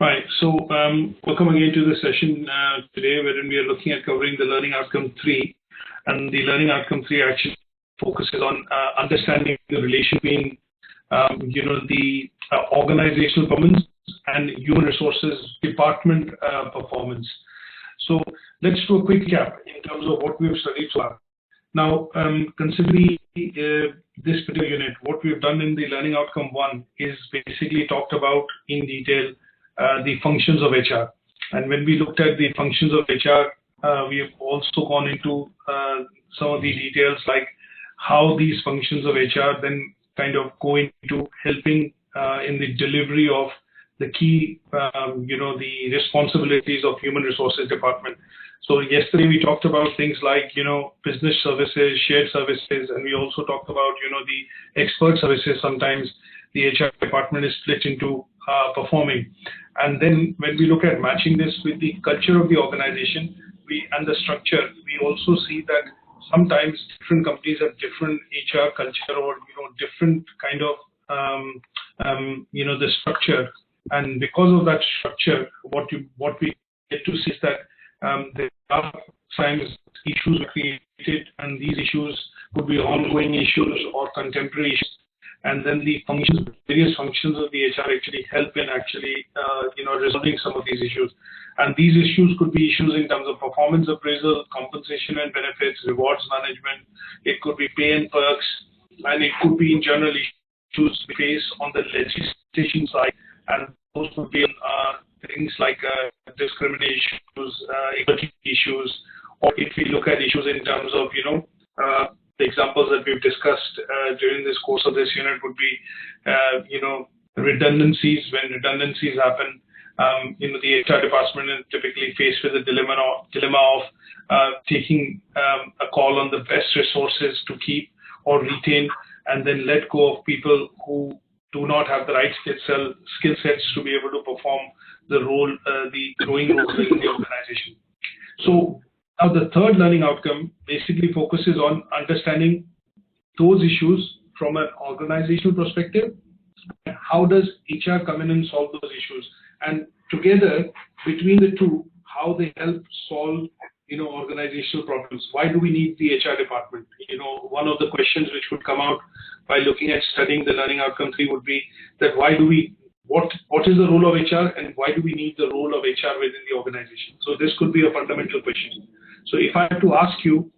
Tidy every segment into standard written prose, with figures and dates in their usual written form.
Right. So welcome again to the session today, wherein we are looking at covering the Learning Outcome 3. And the Learning Outcome 3 actually focuses on understanding the relation between, the organizational performance and human resources department performance. So let's do a quick recap in terms of what we've studied so far. Now, considering this particular unit, what we've done in the Learning Outcome 1 is basically talked about in detail the functions of HR. And when we looked at the functions of HR, we have also gone into some of the details like how these functions of HR then kind of go into helping in the delivery of the key, the responsibilities of human resources department. So yesterday we talked about things like, business services, shared services, and we also talked about, the expert services. Sometimes the HR department is split into performing. And then when we look at matching this with the culture of the organization and the structure, we also see that sometimes different companies have different HR culture or, different kind of, the structure. And because of that structure, what we get to see is that there are sometimes issues created, and these issues could be ongoing issues or contemporary issues. And then the various functions of the HR actually help in resolving some of these issues. And these issues could be issues in terms of performance appraisal, compensation and benefits, rewards management. It could be pay and perks, and it could be in general issues faced on the legislation side. And those would be things like discrimination issues, equity issues, or if we look at issues in terms of, the examples that we've discussed during this course of this unit would be, redundancies. When redundancies happen, the HR department is typically faced with a dilemma of taking a call on the best resources to keep or retain, and then let go of people who do not have the right skill sets to be able to perform the role, the growing role in the organization. So now the third learning outcome basically focuses on understanding those issues from an organizational perspective. How does HR come in and solve those issues? And together, between the two, how they help solve, organizational problems. Why do we need the HR department? One of the questions which would come out by looking at studying the Learning Outcome 3 would be that what is the role of HR, and why do we need the role of HR within the organization? So this could be a fundamental question. So if I have to ask you,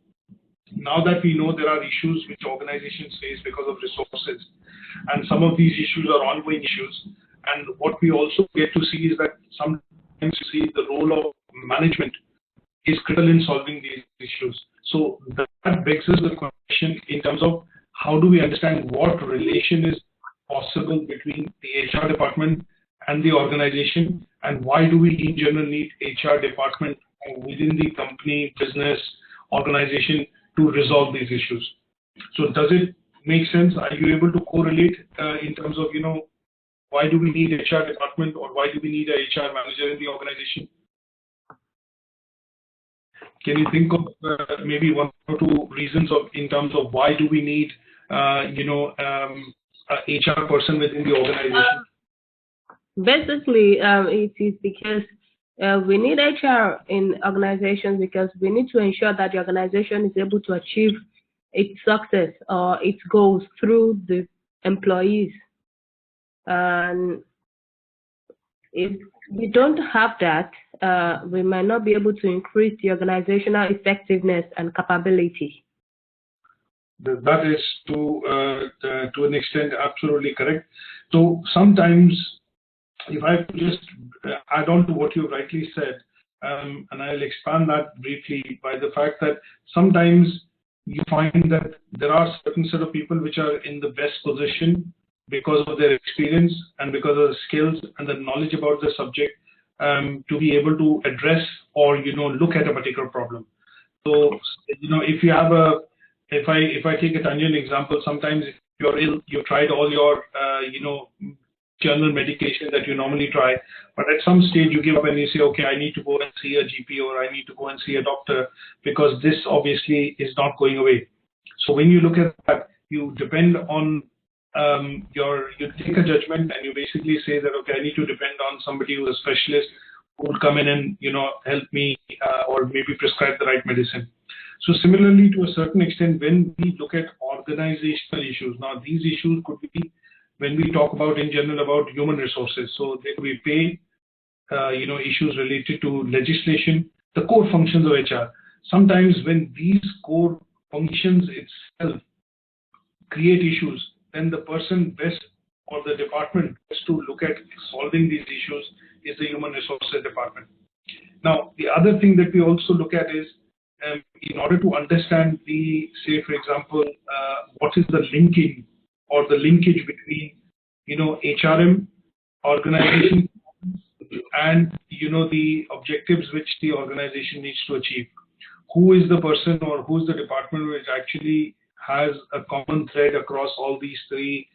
now that we know there are issues which organizations face because of resources, and some of these issues are ongoing issues, and what we also get to see is that sometimes you see the role of management is critical in solving these issues. So that begs us the question in terms of how do we understand what relation is possible between the HR department and the organization, and why do we in general need HR department within the company, business, organization to resolve these issues? So does it make sense? Are you able to correlate in terms of, why do we need HR department, or why do we need a HR manager in the organization? Can you think of maybe one or two reasons in terms of why do we need, a HR person within the organization? Basically, it is because we need HR in organizations because we need to ensure that the organization is able to achieve its success or its goals through the employees. And if we don't have that, we might not be able to increase the organizational effectiveness and capability. That is to an extent absolutely correct. So sometimes, if I just add on to what you rightly said, and I'll expand that briefly by the fact that sometimes you find that there are certain set of people which are in the best position because of their experience and because of the skills and the knowledge about the subject to be able to address or look at a particular problem. So if you have if I take a tangent example, sometimes if you're ill, you've tried all your general medication that you normally try, but at some stage you give up and you say, okay, I need to go and see a GP, or I need to go and see a doctor, because this obviously is not going away. So when you look at that, you depend on you take a judgment and you basically say that, okay, I need to depend on somebody who's a specialist who will come in and help me or maybe prescribe the right medicine. So similarly, to a certain extent, when we look at organizational issues, now these issues could be when we talk about in general about human resources. So there could be pay, issues related to legislation, the core functions of HR. Sometimes when these core functions itself create issues, then the person best or the department best to look at solving these issues is the human resources department. Now, the other thing that we also look at is in order to understand say, for example, what is the linking or the linkage between, HRM, organization, and, the objectives which the organization needs to achieve. Who is the person or who's the department which actually has a common thread across all these three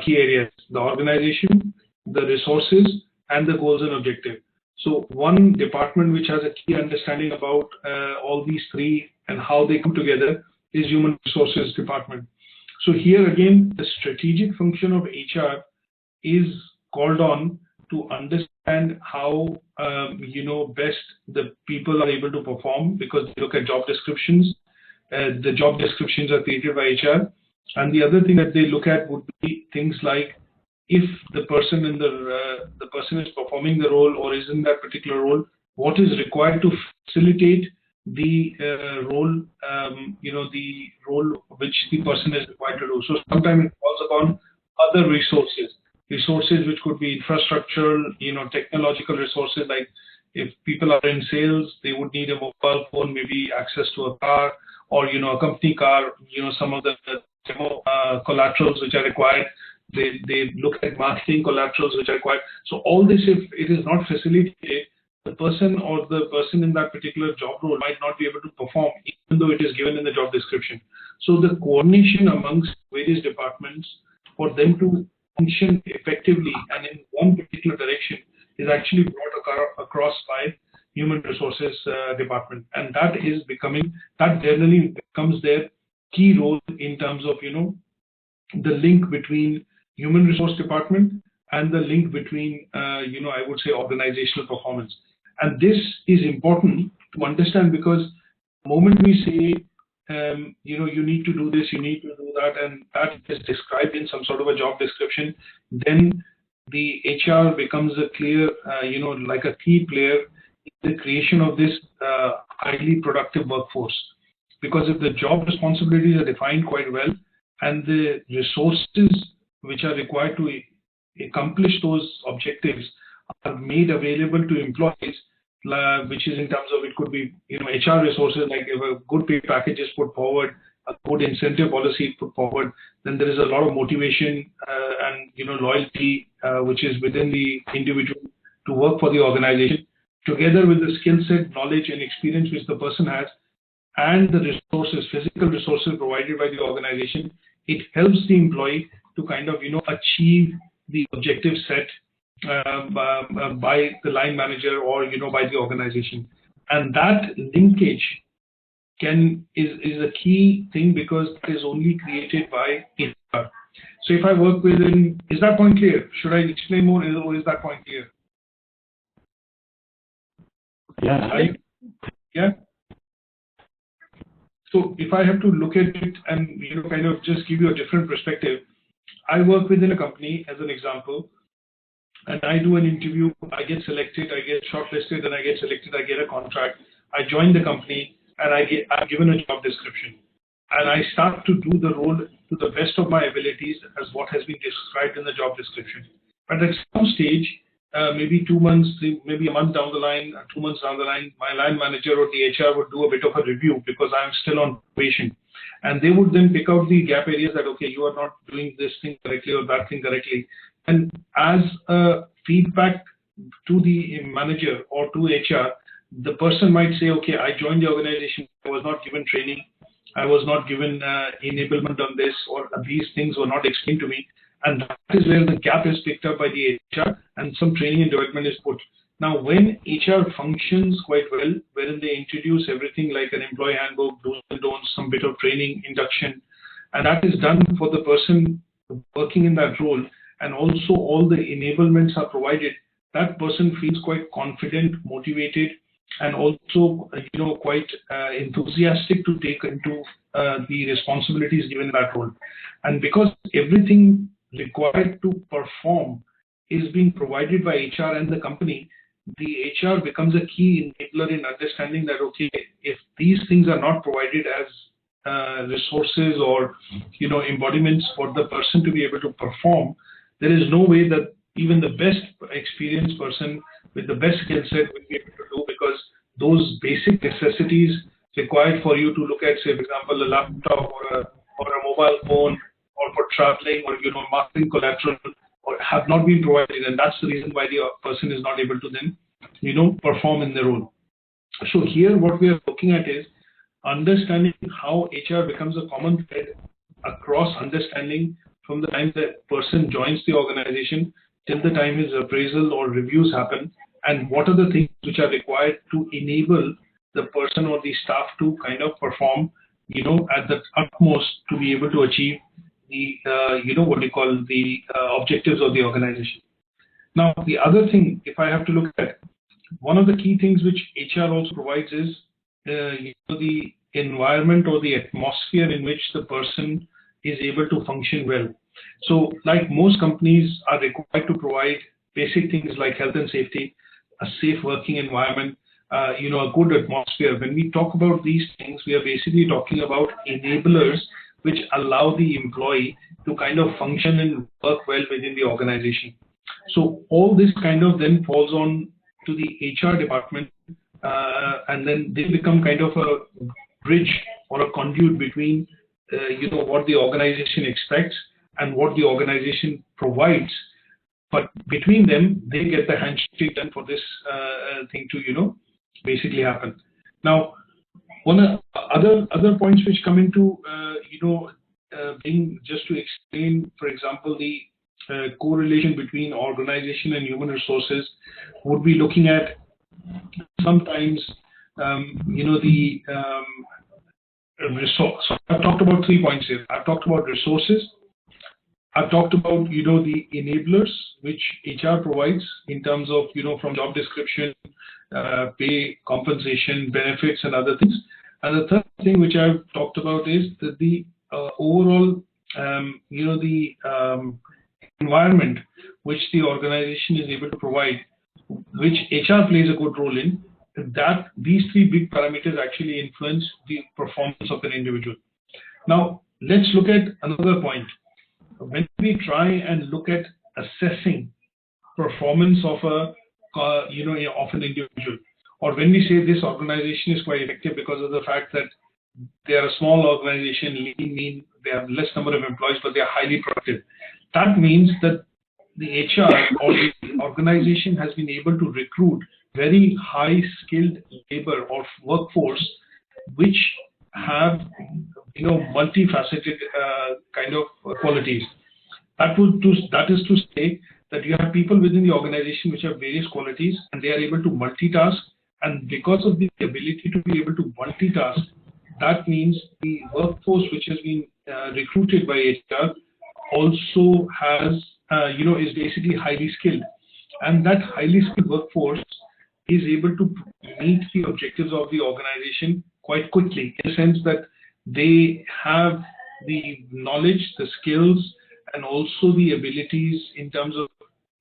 key areas: the organization, the resources, and the goals and objective. So one department which has a key understanding about all these three and how they come together is human resources department. So here again, the strategic function of HR is called on to understand how best the people are able to perform, because they look at job descriptions. The job descriptions are created by HR, and the other thing that they look at would be things like if the person the person is performing the role or is in that particular role, what is required to facilitate the role, the role which the person is required to do. So sometimes it falls upon other resources which could be infrastructural, technological resources, like if people are in sales, they would need a mobile phone, maybe access to a car, or a company car, some of the collaterals which are required. They look at marketing collaterals which are required. So all this, if it is not facilitated, the person in that particular job role might not be able to perform, even though it is given in the job description. So the coordination amongst various departments for them to function effectively and in one particular direction is actually brought across by human resources department, and that generally becomes their key role in terms of the link between human resource department and the link between I would say organizational performance. And this is important to understand, because the moment we say you need to do this, you need to do that, and that is described in some sort of a job description, then the HR becomes a clear like a key player in the creation of this highly productive workforce. Because if the job responsibilities are defined quite well and the resources which are required to accomplish those objectives are made available to employees, which is in terms of, it could be HR resources, like if a good pay package is put forward, a good incentive policy is put forward, then there is a lot of motivation and loyalty which is within the individual to work for the organization, together with the skill set, knowledge, and experience which the person has, and the resources, physical resources provided by the organization. It helps the employee to kind of achieve the objective set by the line manager or by the organization. And that linkage is a key thing, because it is only created by HR. So if I work within, is that point clear? Should I explain more, or is that point clear? Yeah. Yeah. So if I have to look at it and kind of just give you a different perspective, I work within a company as an example, and I do an interview, I get selected, I get shortlisted, and I get selected, I get a contract, I join the company, and I'm given a job description, and I start to do the role to the best of my abilities as what has been described in the job description. But at some stage, maybe 2 months, maybe a month down the line, 2 months down the line, my line manager or the HR would do a bit of a review, because I'm still on probation. And they would then pick out the gap areas that, okay, you are not doing this thing correctly or that thing correctly. And as a feedback to the manager or to HR, the person might say, okay, I joined the organization, I was not given training, I was not given enablement on this, or these things were not explained to me. And that is where the gap is picked up by the HR, and some training and development is put. Now, when HR functions quite well, wherein they introduce everything like an employee handbook, do's and don'ts, some bit of training, induction, and that is done for the person working in that role, and also all the enablements are provided, that person feels quite confident, motivated, and also quite enthusiastic to take into the responsibilities given in that role. And because everything required to perform is being provided by HR and the company, the HR becomes a key enabler in understanding that, okay, if these things are not provided as resources or embodiments for the person to be able to perform, there is no way that even the best experienced person with the best skill set will be able to do, because those basic necessities required for you to look at, say, for example, a laptop or a mobile phone, or for traveling, or marketing collateral, or have not been provided, and that's the reason why the person is not able to then perform in the role. So here what we are looking at is understanding how HR becomes a common thread across understanding from the time that person joins the organization till the time his appraisal or reviews happen, and what are the things which are required to enable the person or the staff to kind of perform at the utmost to be able to achieve the the objectives of the organization. Now, the other thing, if I have to look at, one of the key things which HR also provides is the environment or the atmosphere in which the person is able to function well. So, like most companies are required to provide basic things like health and safety, a safe working environment, a good atmosphere. When we talk about these things, we are basically talking about enablers which allow the employee to kind of function and work well within the organization. So all this kind of then falls on to the HR department, and then they become kind of a bridge or a conduit between what the organization expects and what the organization provides. But between them, they get the handshake done for this thing to basically happen. Now, one of other points which come into being, just to explain, for example, the correlation between organization and human resources, would be looking at sometimes the resource. So I've talked about 3 points here. I've talked about resources. I've talked about the enablers which HR provides in terms of from job description, pay, compensation, benefits, and other things. And the third thing which I've talked about is that the overall environment which the organization is able to provide, which HR plays a good role in. That these 3 big parameters actually influence the performance of an individual. Now let's look at another point. When we try and look at assessing performance of of an individual, or when we say this organization is quite effective because of the fact that they are a small organization, lean, mean, they have less number of employees, but they are highly productive. That means that the HR or the organization has been able to recruit very high skilled labor or workforce which have multifaceted kind of qualities. That is to say that you have people within the organization which have various qualities, and they are able to multitask. And because of the ability to be able to multitask, that means the workforce which has been recruited by HR also has is basically highly skilled, and that highly skilled workforce is able to meet the objectives of the organization quite quickly, in the sense that they have the knowledge, the skills, and also the abilities in terms of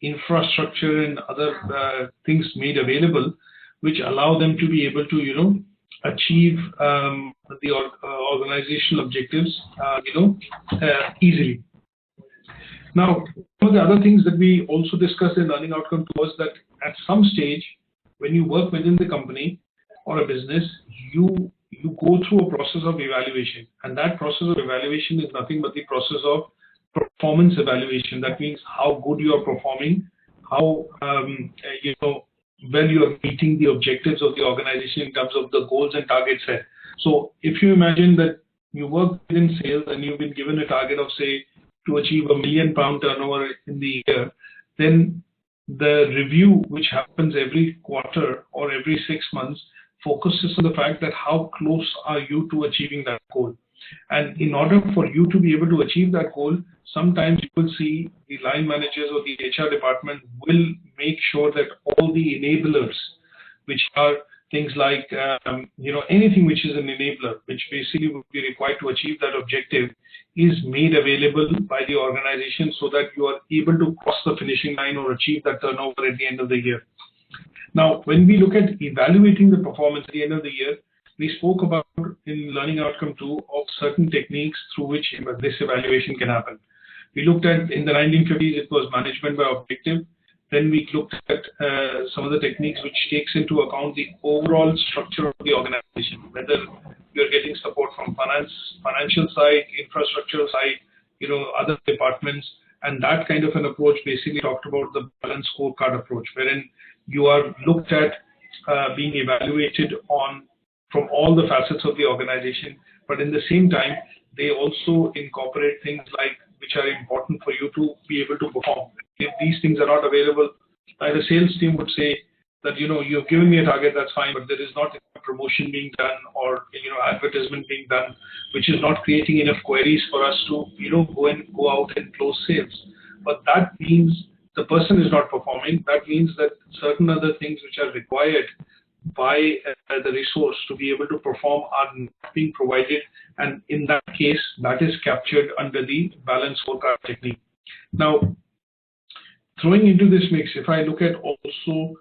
infrastructure and other things made available, which allow them to be able to achieve the organizational objectives easily. Now, one of the other things that we also discussed in learning outcome was that at some stage, when you work within the company or a business, you go through a process of evaluation, and that process of evaluation is nothing but the process of performance evaluation. That means how good you are performing, how well you are meeting the objectives of the organization in terms of the goals and targets set. So if you imagine that you work in sales and you've been given a target of, say, to achieve £1 million turnover in the year, then the review, which happens every quarter or every 6 months, focuses on the fact that how close are you to achieving that goal. And in order for you to be able to achieve that goal, sometimes you will see the line managers or the HR department will make sure that all the enablers, which are things like, anything which is an enabler, which basically would be required to achieve that objective, is made available by the organization so that you are able to cross the finishing line or achieve that turnover at the end of the year. Now, when we look at evaluating the performance at the end of the year, we spoke about in Learning Outcome 2 of certain techniques through which this evaluation can happen. We looked at, in the 1950s, it was management by objective. Then we looked at some of the techniques which takes into account the overall structure of the organization, whether you're getting support from financial side, infrastructure side, other departments. And that kind of an approach basically talked about the balanced scorecard approach, wherein you are looked at being evaluated from all the facets of the organization, but in the same time, they also incorporate things like which are important for you to be able to perform. If these things are not available, the sales team would say that, you've given me a target, that's fine, but there is not a promotion being done or, advertisement being done, which is not creating enough queries for us to, go out and close sales. But that means the person is not performing. That means that certain other things which are required by the resource to be able to perform are not being provided, and in that case, that is captured under the balanced scorecard technique. Now, throwing into this mix, if I look at also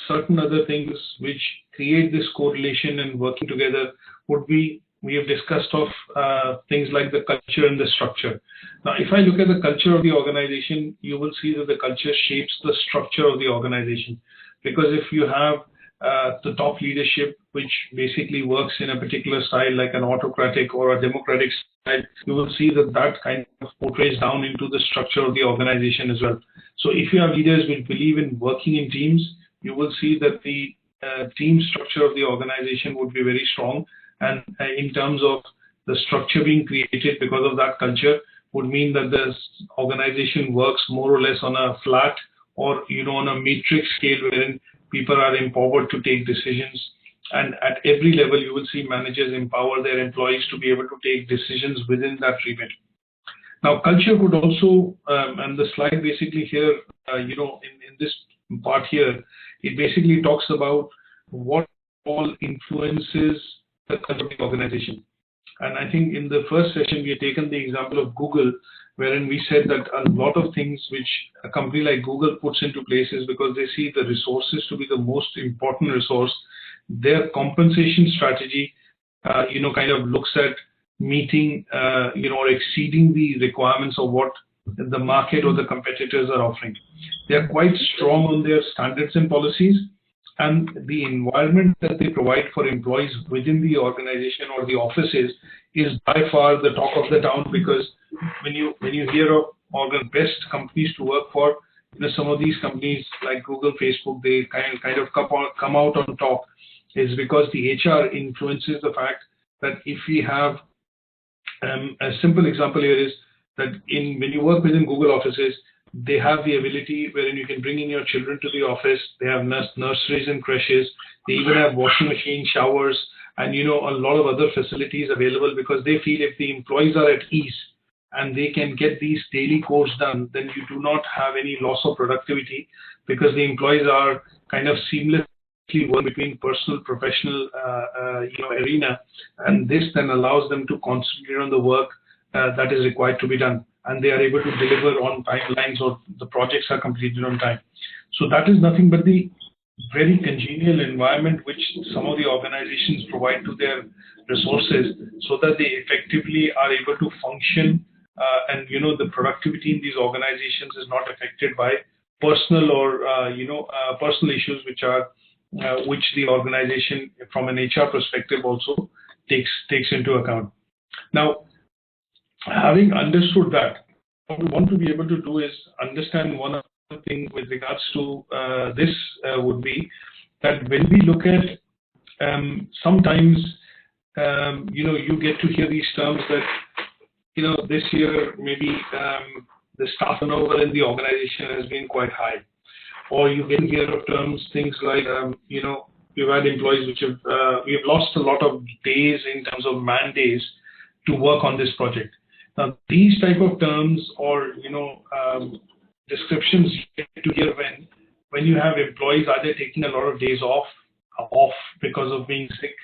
certain other things which create this correlation and working together, we have discussed of things like the culture and the structure. Now, if I look at the culture of the organization, you will see that the culture shapes the structure of the organization, because if you have the top leadership, which basically works in a particular style, like an autocratic or a democratic style, you will see that that kind of portrays down into the structure of the organization as well. So if you have leaders which believe in working in teams, you will see that the team structure of the organization would be very strong. And in terms of the structure being created because of that culture would mean that the organization works more or less on a flat or, on a matrix scale, wherein people are empowered to take decisions. And at every level, you will see managers empower their employees to be able to take decisions within that remit. Now, culture could also, and the slide basically here, in this part here, it basically talks about what all influences the culture of the organization. And I think in the first session, we had taken the example of Google, wherein we said that a lot of things which a company like Google puts into place is because they see the resources to be the most important resource. Their compensation strategy, kind of looks at meeting, or exceeding the requirements of what the market or the competitors are offering. They are quite strong on their standards and policies, and the environment that they provide for employees within the organization or the offices is by far the talk of the town, because when you hear of the best companies to work for, some of these companies like Google, Facebook, they kind of come out on top, is because the HR influences the fact that if we have a simple example here is that when you work within Google offices, they have the ability wherein you can bring in your children to the office. They have nurseries and creches. They even have washing machine, showers, and a lot of other facilities available, because they feel if the employees are at ease and they can get these daily chores done, then you do not have any loss of productivity, because the employees are kind of seamlessly working between personal, professional, arena, and this then allows them to concentrate on the work that is required to be done, and they are able to deliver on timelines, or the projects are completed on time. So that is nothing but the very congenial environment which some of the organizations provide to their resources, so that they effectively are able to function, and the productivity in these organizations is not affected by personal or personal issues which the organization from an HR perspective also takes into account. Now, having understood that, what we want to be able to do is understand one other thing with regards to this would be that when we look at sometimes you get to hear these terms that this year maybe the staff turnover in the organization has been quite high, or you get to hear of things like we've had employees which have we have lost a lot of days in terms of man days to work on this project. Now, these type of terms or descriptions you get to hear when you have employees either taking a lot of days off because of being sick,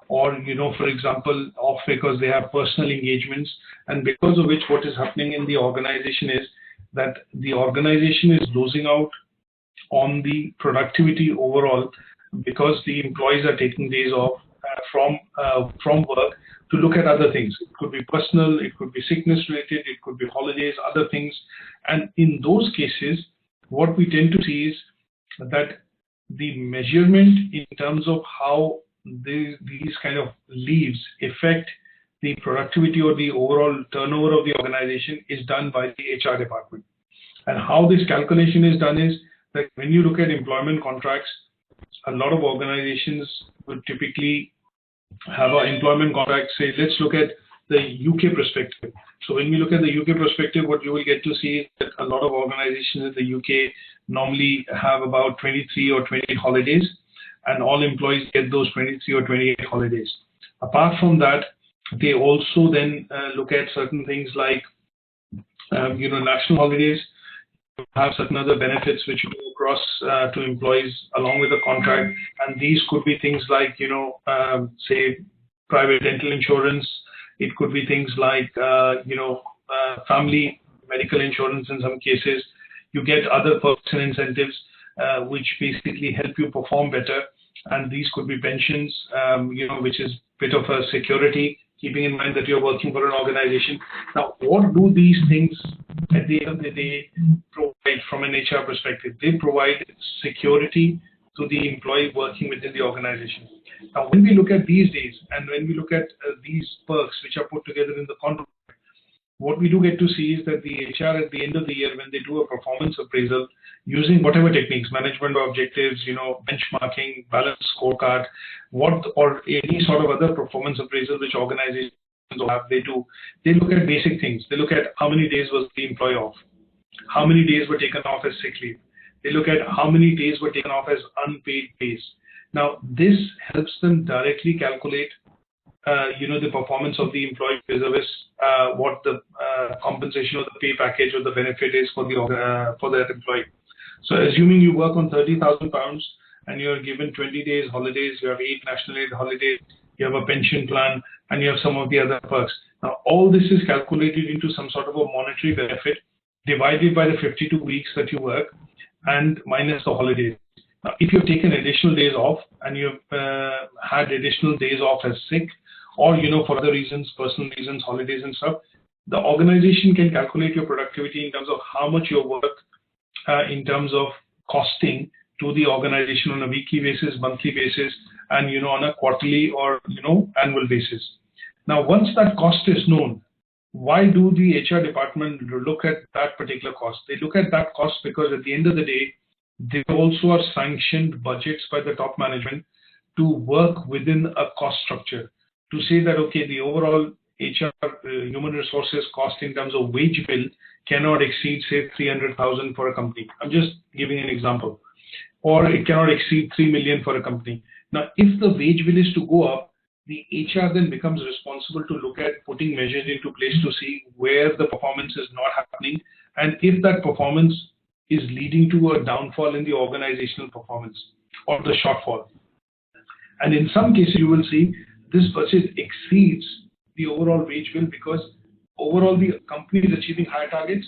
or for example, off because they have personal engagements, and because of which what is happening in the organization is that the organization is losing out on the productivity overall because the employees are taking days off from work to look at other things. It could be personal, it could be sickness related, it could be holidays, other things. And in those cases, what we tend to see is that the measurement in terms of how these kind of leaves affect the productivity or the overall turnover of the organization is done by the HR department. And how this calculation is done is that when you look at employment contracts, a lot of organizations would typically have an employment contract. Say, let's look at the UK perspective. So when we look at the UK perspective, what you will get to see is that a lot of organizations in the UK normally have about 23 or 28 holidays, and all employees get those 23 or 28 holidays. Apart from that, they also then look at certain things like, national holidays, have certain other benefits which you go across to employees along with the contract, and these could be things like, say, private dental insurance. It could be things like, family medical insurance in some cases. You get other perks and incentives which basically help you perform better, and these could be pensions, which is a bit of a security, keeping in mind that you're working for an organization. Now, what do these things at the end of the day provide from an HR perspective? They provide security to the employee working within the organization. Now, when we look at these days and when we look at these perks which are put together in the contract, what we do get to see is that the HR at the end of the year, when they do a performance appraisal using whatever techniques, management objectives, benchmarking, balanced scorecard, or any sort of other performance appraisal which organizations have, they look at basic things. They look at how many days was the employee off, how many days were taken off as sick leave. They look at how many days were taken off as unpaid days. Now, this helps them directly calculate the performance of the employee vis-a-vis what the compensation or the pay package or the benefit is for that employee. So assuming you work on £30,000 and you're given 20 days holidays, you have 8 national aid holidays, you have a pension plan, and you have some of the other perks. Now, all this is calculated into some sort of a monetary benefit divided by the 52 weeks that you work and minus the holidays. Now, if you've taken additional days off and you've had additional days off as sick, or for other reasons, personal reasons, holidays and stuff, the organization can calculate your productivity in terms of how much your work in terms of costing to the organization on a weekly basis, monthly basis, and on a quarterly or annual basis. Now, once that cost is known, why do the HR department look at that particular cost? They look at that cost because at the end of the day, they also are sanctioned budgets by the top management to work within a cost structure, to say that, okay, the overall HR human resources cost in terms of wage bill cannot exceed, say, 300,000 for a company. I'm just giving an example. Or it cannot exceed 3 million for a company. Now, if the wage bill is to go up, the HR then becomes responsible to look at putting measures into place to see where the performance is not happening, and if that performance is leading to a downfall in the organizational performance or the shortfall. And in some cases, you will see this budget exceeds the overall wage bill because overall the company is achieving higher targets,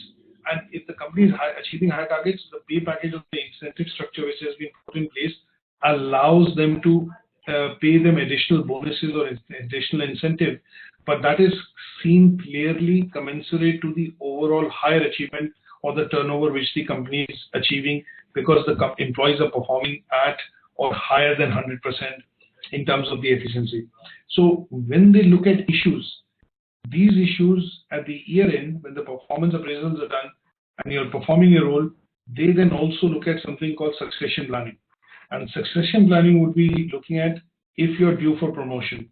and if the company is achieving higher targets, the pay package of the incentive structure which has been put in place allows them to pay them additional bonuses or additional incentive, but that is seen clearly commensurate to the overall higher achievement or the turnover which the company is achieving, because the employees are performing at or higher than 100% in terms of the efficiency. So when they look at issues, these issues at the year end, when the performance appraisals are done and you're performing your role, they then also look at something called succession planning. And succession planning would be looking at if you're due for promotion,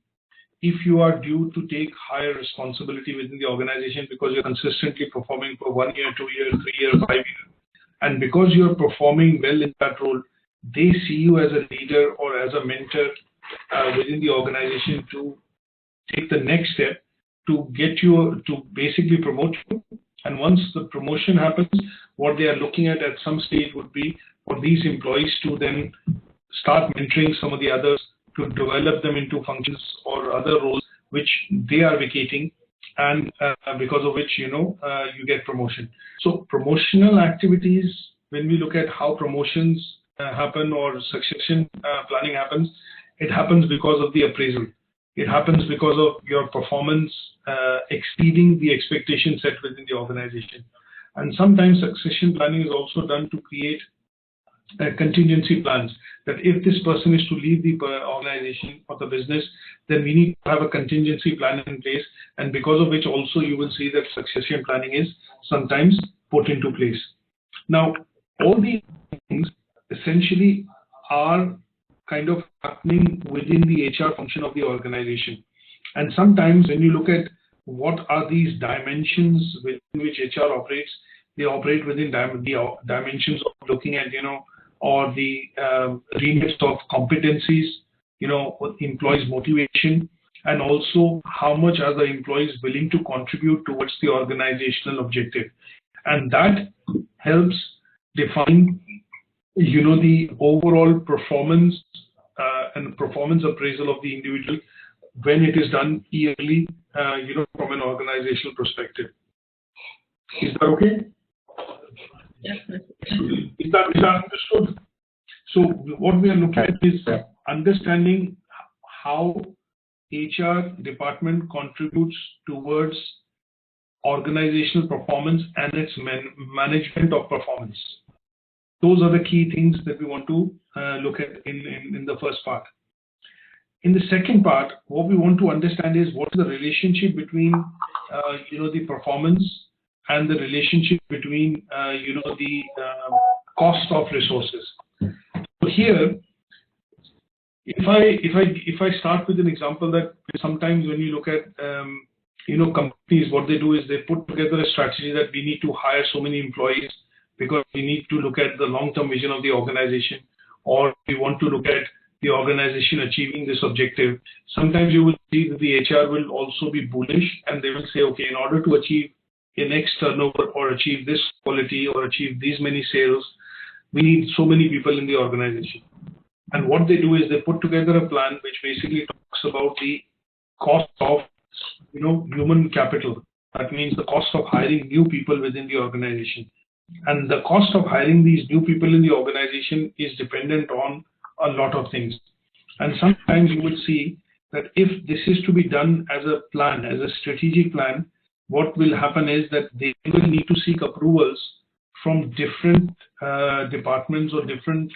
if you are due to take higher responsibility within the organization because you're consistently performing for 1 year, 2 years, 3 years, 5 years, and because you're performing well in that role, they see you as a leader or as a mentor within the organization to take the next step to get you to basically promote you. And once the promotion happens, what they are looking at some stage would be for these employees to then start mentoring some of the others to develop them into functions or other roles which they are vacating, and because of which you get promotion. So promotional activities, when we look at how promotions happen or succession planning happens, it happens because of the appraisal. It happens because of your performance exceeding the expectation set within the organization. And sometimes succession planning is also done to create contingency plans, that if this person is to leave the organization or the business, then we need to have a contingency plan in place, and because of which also you will see that succession planning is sometimes put into place. Now, all these things essentially are kind of happening within the HR function of the organization. And sometimes when you look at what are these dimensions within which HR operates, they operate within the dimensions of looking at, or the remits of competencies, employees' motivation, and also how much are the employees willing to contribute towards the organizational objective. And that helps define, the overall performance and performance appraisal of the individual when it is done yearly, from an organizational perspective. Is that okay? Yes. Is that understood? So what we are looking at is understanding how HR department contributes towards organizational performance and its management of performance. Those are the key things that we want to look at in the first part. In the second part, what we want to understand is what is the relationship between the performance and the relationship between the cost of resources. So here, if I start with an example, that sometimes when you look at companies, what they do is they put together a strategy that we need to hire so many employees because we need to look at the long-term vision of the organization, or we want to look at the organization achieving this objective. Sometimes you will see that the HR will also be bullish, and they will say, okay, in order to achieve a next turnover or achieve this quality or achieve these many sales, we need so many people in the organization. And what they do is they put together a plan which basically talks about the cost of human capital. That means the cost of hiring new people within the organization. And the cost of hiring these new people in the organization is dependent on a lot of things. And sometimes you will see that if this is to be done as a plan, as a strategic plan, what will happen is that they will need to seek approvals from different departments or different,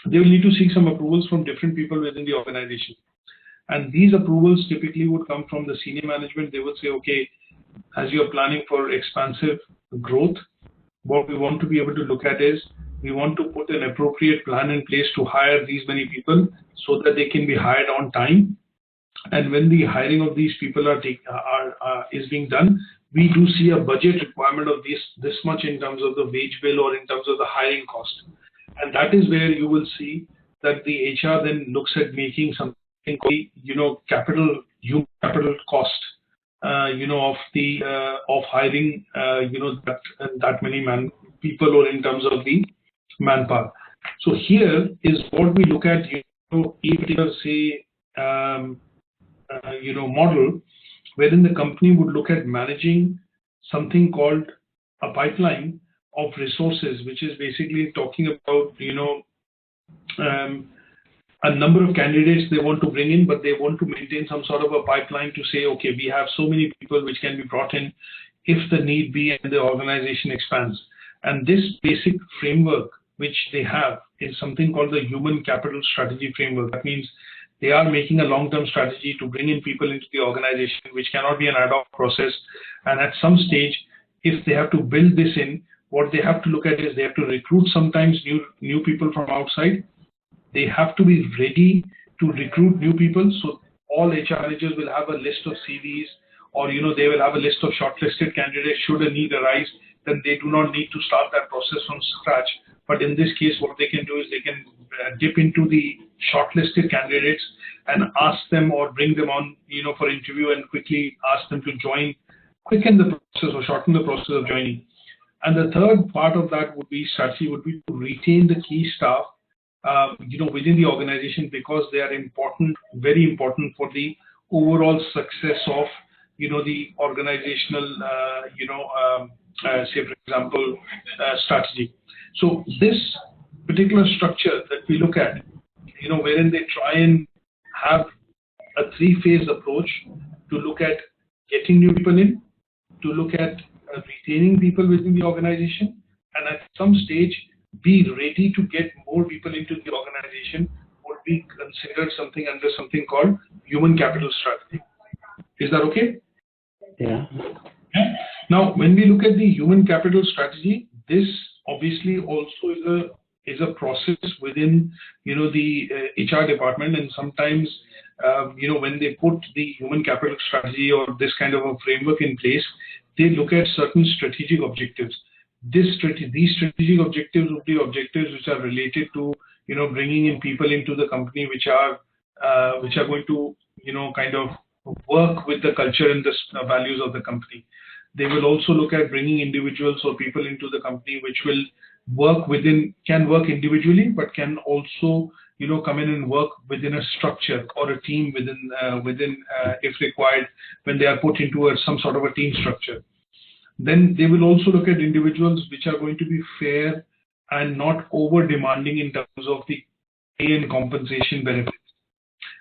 they will need to seek some approvals from different people within the organization. And these approvals typically would come from the senior management. They would say, okay, as you're planning for expansive growth, what we want to be able to look at is we want to put an appropriate plan in place to hire these many people so that they can be hired on time. And when the hiring of these people is being done, we do see a budget requirement of this much in terms of the wage bill or in terms of the hiring cost. And that is where you will see that the HR then looks at making something called, human capital cost, of hiring, that many people or in terms of the manpower. So here is what we look at, model wherein the company would look at managing something called a pipeline of resources, which is basically talking about, a number of candidates they want to bring in, but they want to maintain some sort of a pipeline to say, okay, we have so many people which can be brought in if the need be and the organization expands. And this basic framework which they have is something called the human capital strategy framework. That means they are making a long-term strategy to bring in people into the organization, which cannot be an ad hoc process. And at some stage, if they have to build this in, what they have to look at is they have to recruit sometimes new people from outside. They have to be ready to recruit new people. So all HR managers will have a list of CVs, or they will have a list of shortlisted candidates. Should a need arise, then they do not need to start that process from scratch. But in this case, what they can do is they can dip into the shortlisted candidates and ask them or bring them on, for interview and quickly ask them to join, quicken the process or shorten the process of joining. And the third part of that strategy would be to retain the key staff, within the organization, because they are important, very important for the overall success of, the organizational, say for example, strategy. So this particular structure that we look at, wherein they try and have a three-phase approach to look at getting new people in, to look at retaining people within the organization, and at some stage be ready to get more people into the organization, would be considered something under something called human capital strategy. Is that okay? Yeah. Now, when we look at the human capital strategy, this obviously also is a process within, the HR department, and sometimes, when they put the human capital strategy or this kind of a framework in place, they look at certain strategic objectives. These strategic objectives would be objectives which are related to, bringing in people into the company which are going to, kind of work with the culture and the values of the company. They will also look at bringing individuals or people into the company which will can work individually, but can also, come in and work within a structure or a team within, if required, when they are put into some sort of a team structure. Then they will also look at individuals which are going to be fair and not over demanding in terms of the pay and compensation benefits.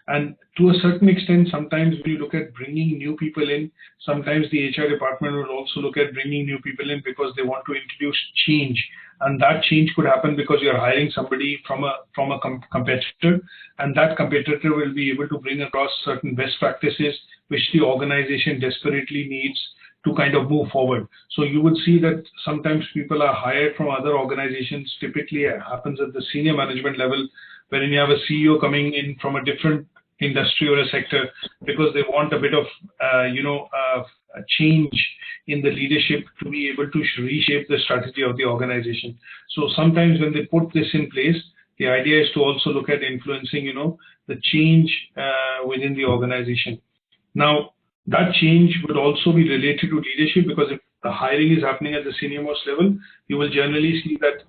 And to a certain extent, sometimes when you look at bringing new people in, sometimes the HR department will also look at bringing new people in because they want to introduce change. And that change could happen because you're hiring somebody from a competitor, and that competitor will be able to bring across certain best practices which the organization desperately needs to kind of move forward. So you would see that sometimes people are hired from other organizations. Typically it happens at the senior management level, wherein you have a CEO coming in from a different industry or a sector because they want a bit of, a change in the leadership to be able to reshape the strategy of the organization. So sometimes when they put this in place, the idea is to also look at influencing, the change within the organization. Now, that change would also be related to leadership, because if the hiring is happening at the senior most level, you will generally see that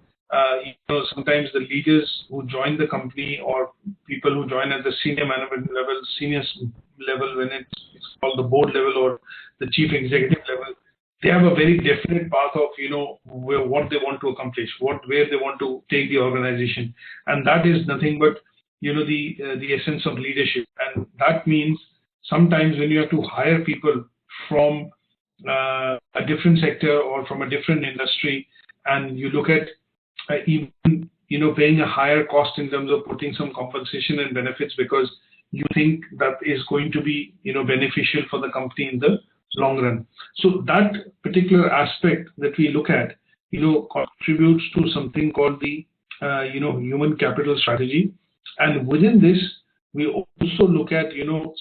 sometimes the leaders who join the company or people who join at the senior management level, when it's called the board level or the chief executive level, they have a very definite path of what they want to accomplish, where they want to take the organization, and that is nothing but the essence of leadership. And that means sometimes when you have to hire people from a different sector or from a different industry, and you look at even paying a higher cost in terms of putting some compensation and benefits because you think that is going to be beneficial for the company in the long run. So that particular aspect that we look at contributes to something called the human capital strategy. And within this we also look at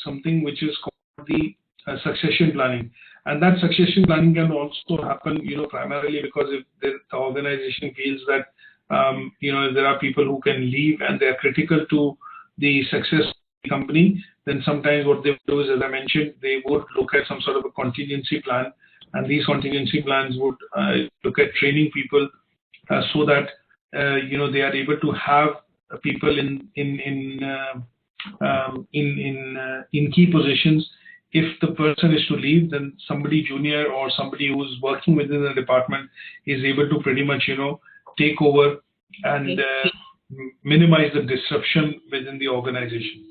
something which is called the succession planning. And that succession planning can also happen primarily because if the organization feels that there are people who can leave and they are critical to the success of the company, then sometimes what they do is, as I mentioned, they would look at some sort of a contingency plan, and these contingency plans would look at training people so that they are able to have people in key positions. If the person is to leave, then somebody junior or somebody who's working within the department is able to pretty much take over and minimize the disruption within the organization.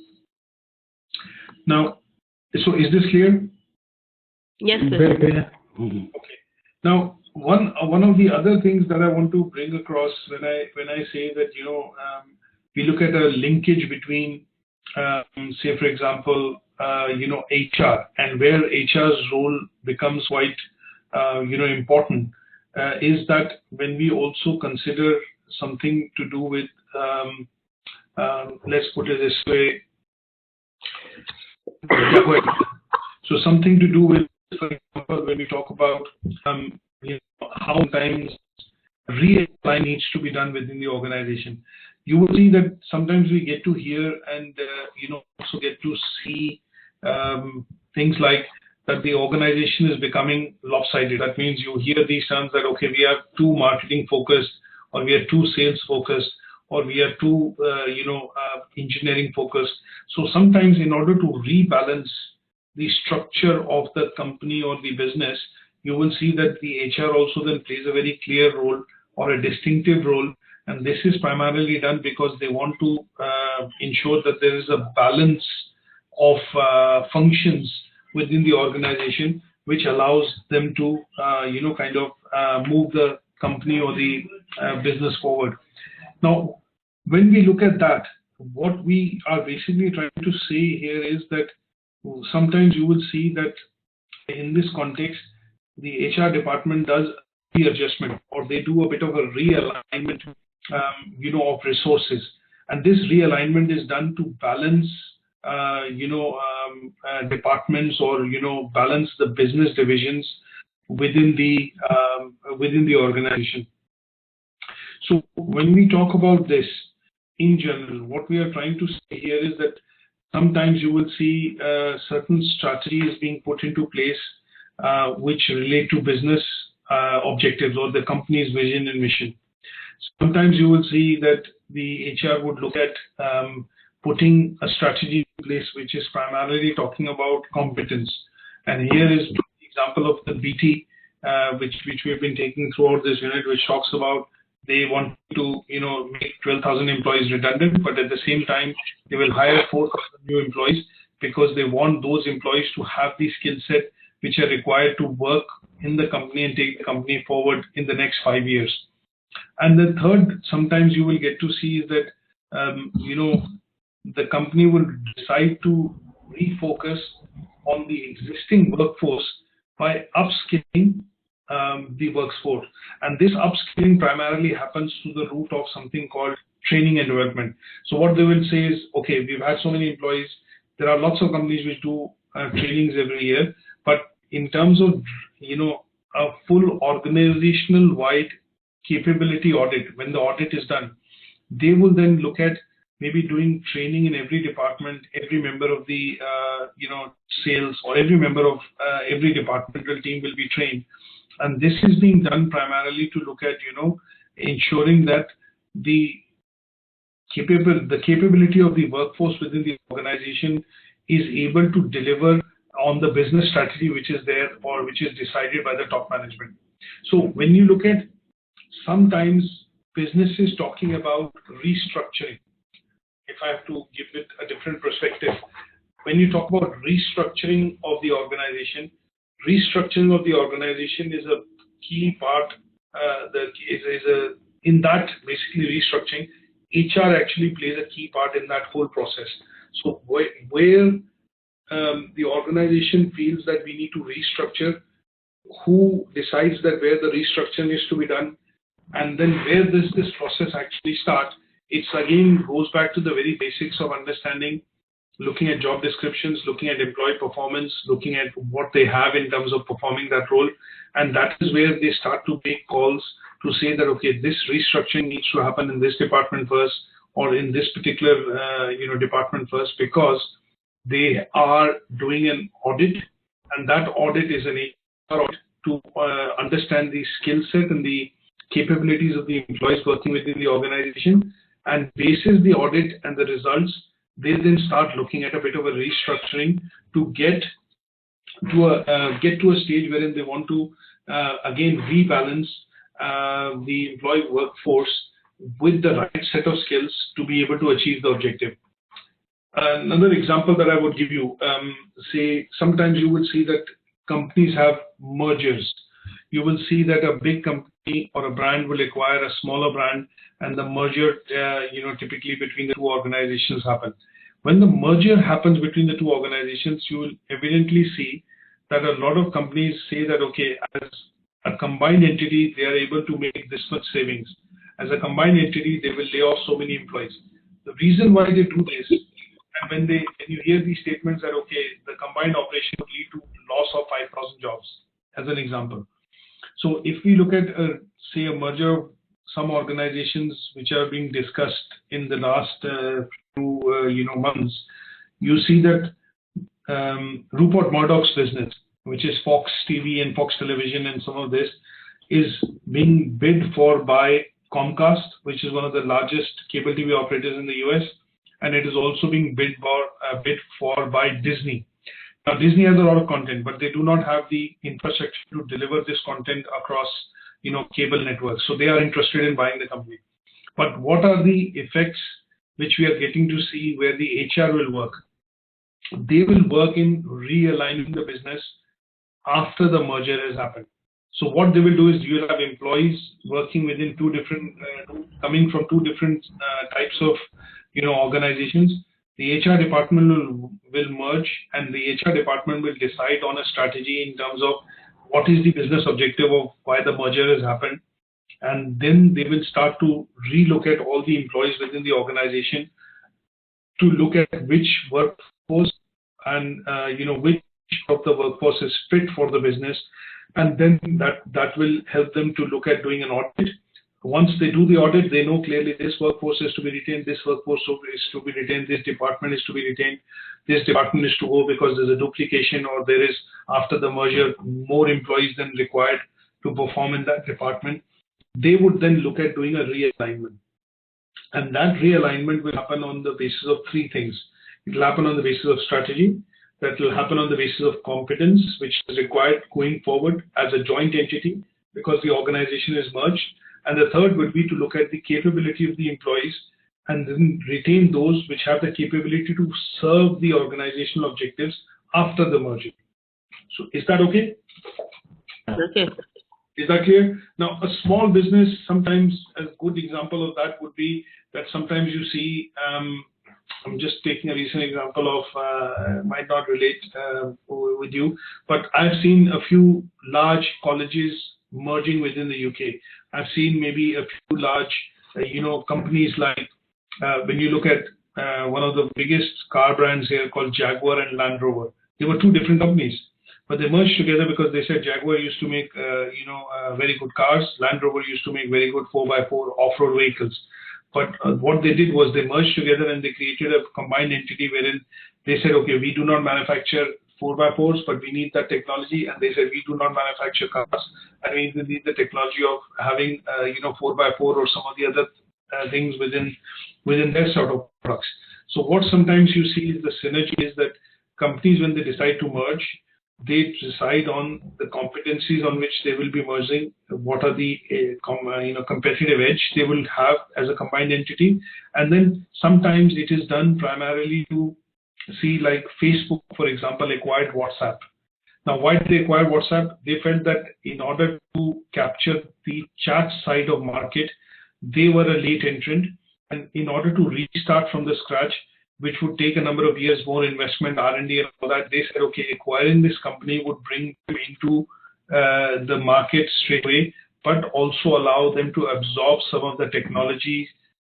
Now, so is this clear? Yes, sir. Very clear. Okay. Now, one of the other things that I want to bring across when I say that we look at a linkage between say for example HR, and where HR's role becomes quite important is that when we also consider something to do with let's put it this way. So something to do with, for example, when we talk about how times reapply needs to be done within the organization. you will see that sometimes we get to hear and also get to see things like that the organization is becoming lopsided. That means you hear these terms that, okay, we are too marketing focused, or we are too sales focused, or we are too engineering focused. So sometimes in order to rebalance the structure of the company or the business, you will see that the HR also then plays a very clear role or a distinctive role. And this is primarily done because they want to ensure that there is a balance of functions within the organization, which allows them to, move the company or the business forward. Now, when we look at that, what we are basically trying to say here is that sometimes you will see that in this context, the HR department does the adjustment, or they do a bit of a realignment, of resources, and this realignment is done to balance, departments, or balance the business divisions within the organization. So when we talk about this in general, what we are trying to say here is that sometimes you will see certain strategies being put into place which relate to business objectives or the company's vision and mission. Sometimes you will see that the HR would look at putting a strategy in place which is primarily talking about competence. And here is the example of the BT, which we have been taking throughout this unit, which talks about they want to make 12,000 employees redundant, but at the same time they will hire 4,000 new employees because they want those employees to have the skill set which are required to work in the company and take the company forward in the next 5 years. And the third, sometimes you will get to see is that the company will decide to refocus on the existing workforce by upskilling the workforce. And this upskilling primarily happens through the route of something called training and development. So what they will say is, okay, we've had so many employees. There are lots of companies which do trainings every year, but in terms of a full organizational wide capability audit, when the audit is done, they will then look at maybe doing training in every department, every member of the sales, or every member of every departmental team will be trained. And this is being done primarily to look at ensuring that the capability of the workforce within the organization is able to deliver on the business strategy which is there or which is decided by the top management. So when you look at sometimes businesses talking about restructuring, if I have to give it a different perspective, when you talk about restructuring of the organization is a key part. In that basically restructuring, HR actually plays a key part in that whole process. So where the organization feels that we need to restructure, who decides that where the restructuring is to be done, and then where does this process actually start? It's again goes back to the very basics of understanding, looking at job descriptions, looking at employee performance, looking at what they have in terms of performing that role. And that is where they start to make calls to say that, okay, this restructuring needs to happen in this department first, or in this particular department first, because they are doing an audit, and that audit is an HR audit to understand the skill set and the capabilities of the employees working within the organization. And basis the audit and the results, they then start looking at a bit of a restructuring to get to a stage wherein they want to again rebalance the employee workforce with the right set of skills to be able to achieve the objective. Another example that I would give you, say sometimes you will see that companies have mergers. You will see that a big company or a brand will acquire a smaller brand, and the merger, typically between the two organizations happen. When the merger happens between the two organizations, you will evidently see that a lot of companies say that, okay, as a combined entity, they are able to make this much savings. As a combined entity, they will lay off so many employees. The reason why they do this, and when you hear these statements that, okay, the combined operation will lead to loss of 5,000 jobs, as an example. So if we look at, say, a merger of some organizations which are being discussed in the last few months, you see that Rupert Murdoch's business, which is Fox TV and Fox Television and some of this, is being bid for by Comcast, which is one of the largest cable TV operators in the US, and it is also being bid for by Disney. Now, Disney has a lot of content, but they do not have the infrastructure to deliver this content across, cable networks. So they are interested in buying the company. But what are the effects which we are getting to see where the HR will work? They will work in realigning the business after the merger has happened. So what they will do is you will have employees working within coming from two different types of, organizations. The HR department will merge, and the HR department will decide on a strategy in terms of what is the business objective of why the merger has happened. And then they will start to relook at all the employees within the organization to look at which workforce and, which of the workforce is fit for the business. And then that will help them to look at doing an audit. Once they do the audit, they know clearly this workforce is to be retained, this workforce is to be retained, this department is to be retained, this department is to go because there's a duplication or there is, after the merger, more employees than required to perform in that department. They would then look at doing a realignment. And that realignment will happen on the basis of three things. It will happen on the basis of strategy. That will happen on the basis of competence, which is required going forward as a joint entity because the organization is merged. And the third would be to look at the capability of the employees and then retain those which have the capability to serve the organizational objectives after the merger. So is that okay? Okay. Is that clear? Now, a small business, sometimes a good example of that would be that sometimes you see, I'm just taking a recent example of, might not relate with you, but I've seen a few large colleges merging within the UK. I've seen maybe a few large, companies like, when you look at one of the biggest car brands here called Jaguar and Land Rover. They were two different companies, but they merged together because they said Jaguar used to make, very good cars. Land Rover used to make very good 4x4 off-road vehicles. But what they did was they merged together and they created a combined entity wherein they said, okay, we do not manufacture 4x4s, but we need that technology. And they said, we do not manufacture cars, and we need the technology of having, 4x4 or some of the other things within their sort of products. So what sometimes you see is the synergy is that companies, when they decide to merge, they decide on the competencies on which they will be merging, what are the competitive edge they will have as a combined entity. And then sometimes it is done primarily to see, like Facebook, for example, acquired WhatsApp. Now, why did they acquire WhatsApp? They felt that in order to capture the chat side of market, they were a late entrant. And in order to restart from the scratch, which would take a number of years, more investment, R&D and all that, they said, okay, acquiring this company would bring them into the market straight away, but also allow them to absorb some of the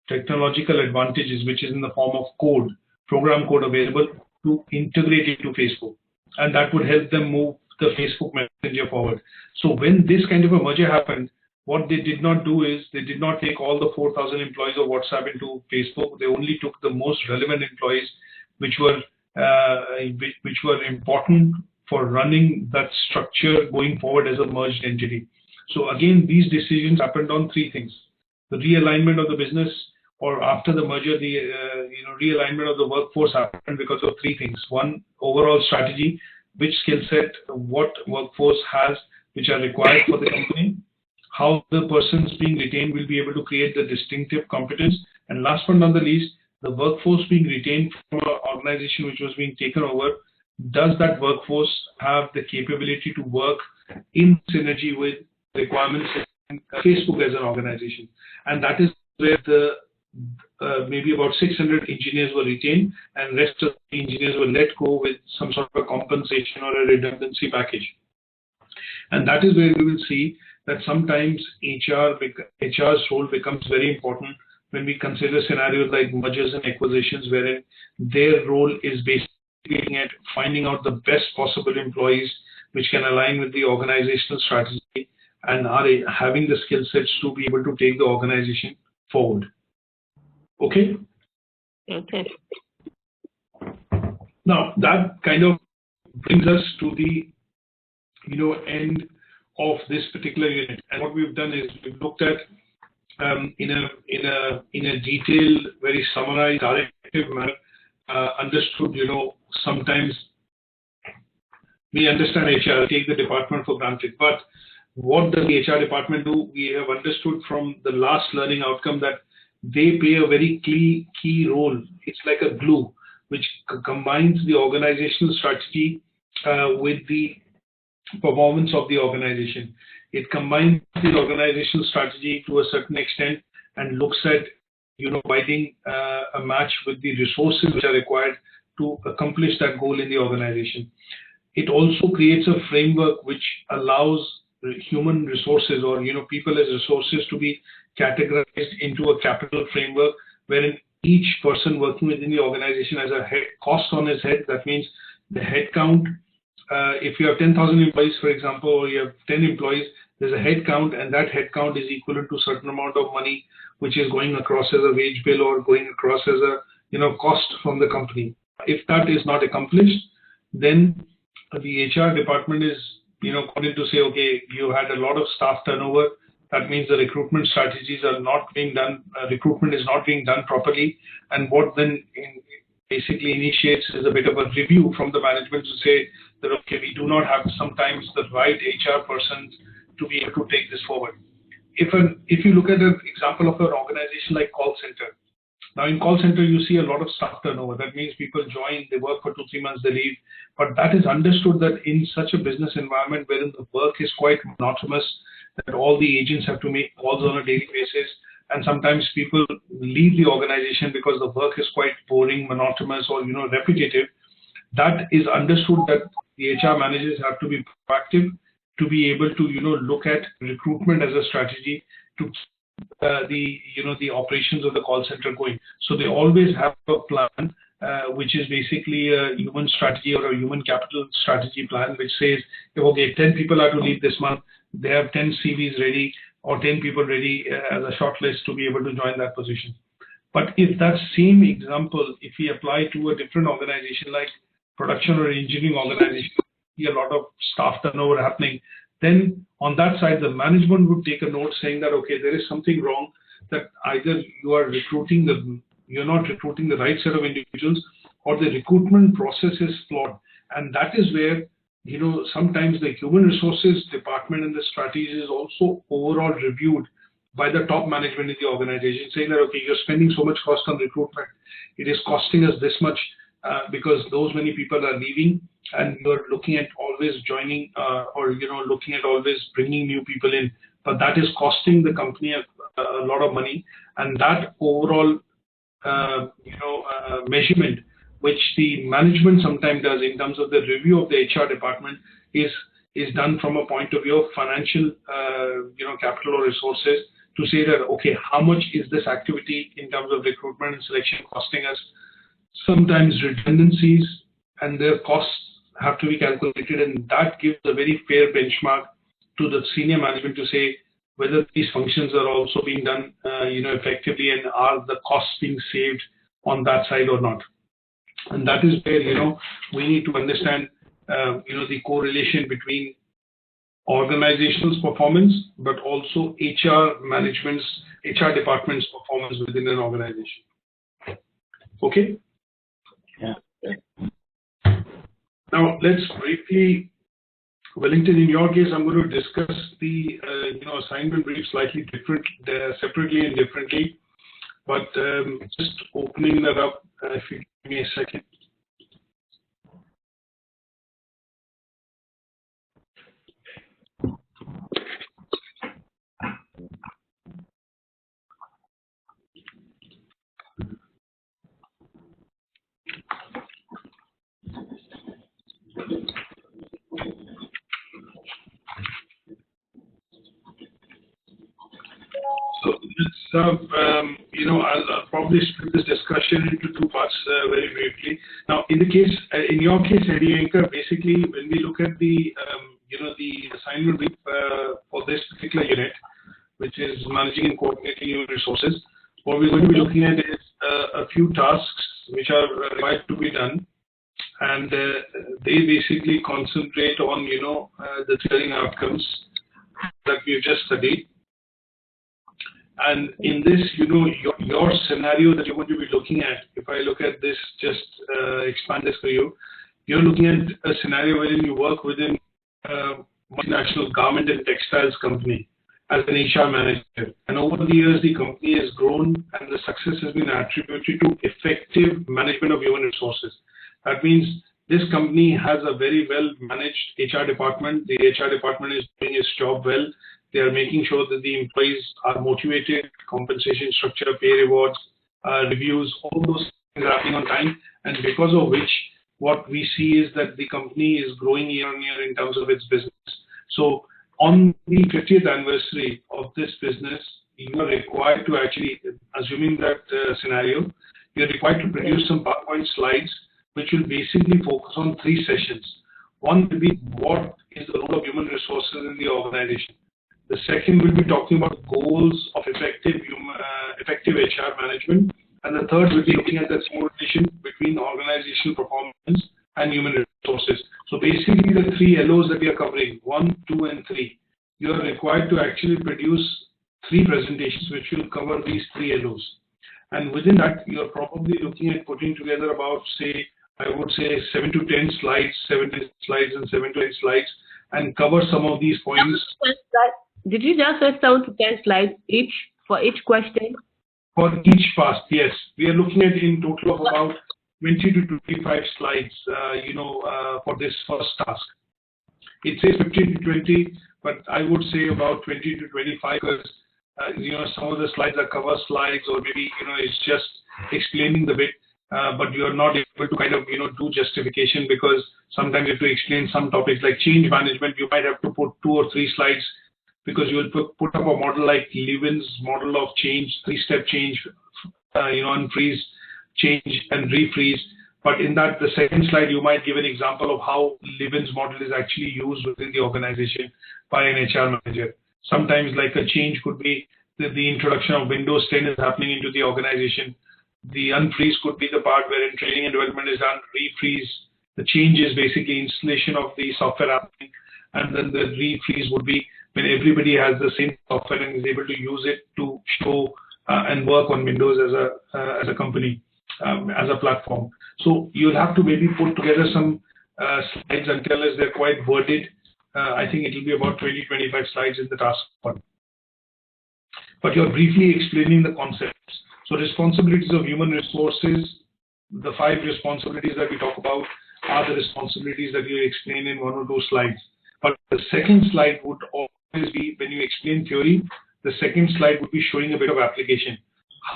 technological advantages, which is in the form of code, program code available to integrate into Facebook. And that would help them move the Facebook Messenger forward. So when this kind of a merger happened, what they did not do is they did not take all the 4,000 employees of WhatsApp into Facebook. They only took the most relevant employees, which were important for running that structure going forward as a merged entity. So again, these decisions happened on three things: the realignment of the business, or after the merger, the realignment of the workforce happened because of three things. One, overall strategy, which skill set, what workforce has, which are required for the company. How the persons being retained will be able to create the distinctive competence. And last but not the least, the workforce being retained from an organization which was being taken over, does that workforce have the capability to work in synergy with requirements in Facebook as an organization? And that is where the maybe about 600 engineers were retained, and rest of the engineers were let go with some sort of a compensation or a redundancy package. And that is where we will see that sometimes HR's role becomes very important when we consider scenarios like mergers and acquisitions, wherein their role is basically looking at finding out the best possible employees which can align with the organizational strategy and are having the skill sets to be able to take the organization forward. Okay? Okay. Now that kind of brings us to the end of this particular unit. And what we've done is we've looked at in a detailed, very summarized, directive manner, understood, sometimes we understand HR, take the department for granted, but what does the HR department do? We have understood from the last learning outcome that they play a very key role. It's like a glue which combines the organizational strategy with the performance of the organization. It combines the organizational strategy to a certain extent and looks at finding a match with the resources which are required to accomplish that goal in the organization. It also creates a framework which allows human resources or people as resources to be categorized into a capital framework wherein each person working within the organization has a cost on his head. That means the head count. If you have 10,000 employees, for example, or you have 10 employees, there's a head count, and that head count is equivalent to a certain amount of money which is going across as a wage bill or going across as a cost from the company. If that is not accomplished, then the HR department is called in to say, okay, you had a lot of staff turnover. That means the recruitment strategies are not being done. Recruitment is not being done properly, and what then basically initiates is a bit of a review from the management to say that okay, we do not have sometimes the right HR persons to be able to take this forward. If you look at an example of an organization like call center, now in call center you see a lot of staff turnover. That means people join, they work for 2-3 months, they leave. But that is understood that in such a business environment wherein the work is quite monotonous, that all the agents have to make calls on a daily basis, and sometimes people leave the organization because the work is quite boring, monotonous, or repetitive. That is understood that the HR managers have to be proactive to be able to look at recruitment as a strategy to keep the operations of the call center going. So they always have a plan which is basically a human strategy or a human capital strategy plan, which says, okay, 10 people are to leave this month. They have 10 CVs ready or 10 people ready as a shortlist to be able to join that position. But if that same example, if we apply to a different organization like production or engineering organization, see a lot of staff turnover happening, then on that side, the management would take a note saying that, okay, there is something wrong, that either you're not recruiting the right set of individuals, or the recruitment process is flawed. And that is where, sometimes the human resources department and the strategy is also overall reviewed by the top management in the organization, saying that, okay, you're spending so much cost on recruitment. It is costing us this much because those many people are leaving, and you're looking at always joining or looking at always bringing new people in. But that is costing the company a lot of money, and that overall measurement which the management sometimes does in terms of the review of the HR department is done from a point of view of financial capital or resources, to say that, okay, how much is this activity in terms of recruitment and selection costing us? Sometimes redundancies and their costs have to be calculated, and that gives a very fair benchmark to the senior management to say whether these functions are also being done effectively, and are the costs being saved on that side or not. And that is where we need to understand the correlation between organization's performance, but also HR department's performance within an organization. Okay. Yeah. Now let's briefly, Wellington, in your case, I'm going to discuss the assignment brief slightly different, separately and differently. But just opening that up, if you give me a second. So let's, I'll probably split this discussion into two parts very briefly. Now, in your case, Eddie Anchor, basically, when we look at the, the assignment brief for this particular unit, which is managing and coordinating human resources. What we're going to be looking at is a few tasks which are required to be done, and they basically concentrate on the learning outcomes that we've just studied. And in this, your scenario that you're going to be looking at, if I look at this, just expand this for you, you're looking at a scenario wherein you work within a multinational garment and textiles company as an HR manager. And over the years, the company has grown and the success has been attributed to effective management of human resources. That means this company has a very well managed HR department. The HR department is doing its job well. They are making sure that the employees are motivated, compensation structure, pay rewards, reviews, all those things are happening on time. And because of which, what we see is that the company is growing year on year in terms of its business. So on the 50th anniversary of this business, you are required to actually, assuming that scenario, you're required to produce some PowerPoint slides, which will basically focus on 3 sessions. One will be what is the role of human resources in the organization. The second will be talking about goals of effective HR management. And the third will be looking at the correlation between organizational performance and human resources. So basically the 3 LOs that we are covering, 1, 2, and 3, you are required to actually produce 3 presentations which will cover these 3 LOs. And within that, you are probably looking at putting together about, say, I would say 7 to 10 slides, 7 to 10 slides and 7 to 8 slides, and cover some of these points. Did you just say 7 to 10 slides each for each question? For each task, yes. We are looking at in total of about 20 to 25 slides, for this first task. It says 15 to 20, but I would say about 20 to 25 because, some of the slides are cover slides or maybe, it's just explaining the bit, but you are not able to kind of, do justification because sometimes you have to explain some topics like change management. You might have to put 2 or 3 slides because you will put up a model like Levin's model of change, 3-step change, unfreeze, change, and refreeze. But in that, the second slide, you might give an example of how Levin's model is actually used within the organization by an HR manager. Sometimes like a change could be the introduction of Windows 10 is happening into the organization. The unfreeze could be the part wherein training and development is done. Refreeze, the change is basically installation of the software happening. And then the refreeze would be when everybody has the same software and is able to use it to show and work on Windows as a company, as a platform. So you'll have to maybe put together some slides until as they're quite worded. I think it will be about 20-25 slides in the task one. But you're briefly explaining the concepts. So responsibilities of human resources, the 5 responsibilities that we talk about are the responsibilities that you explain in 1 or 2 slides. But the second slide would always be, when you explain theory, the second slide would be showing a bit of application.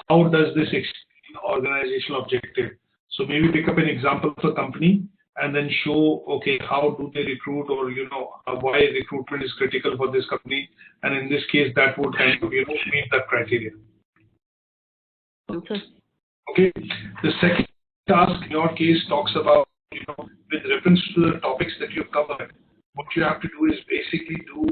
How does this explain organizational objective? So maybe pick up an example of a company and then show, okay, how do they recruit, or why recruitment is critical for this company, and in this case, that would kind of meet that criteria. Okay. Okay. The second task in your case talks about, with reference to the topics that you've covered, what you have to do is basically do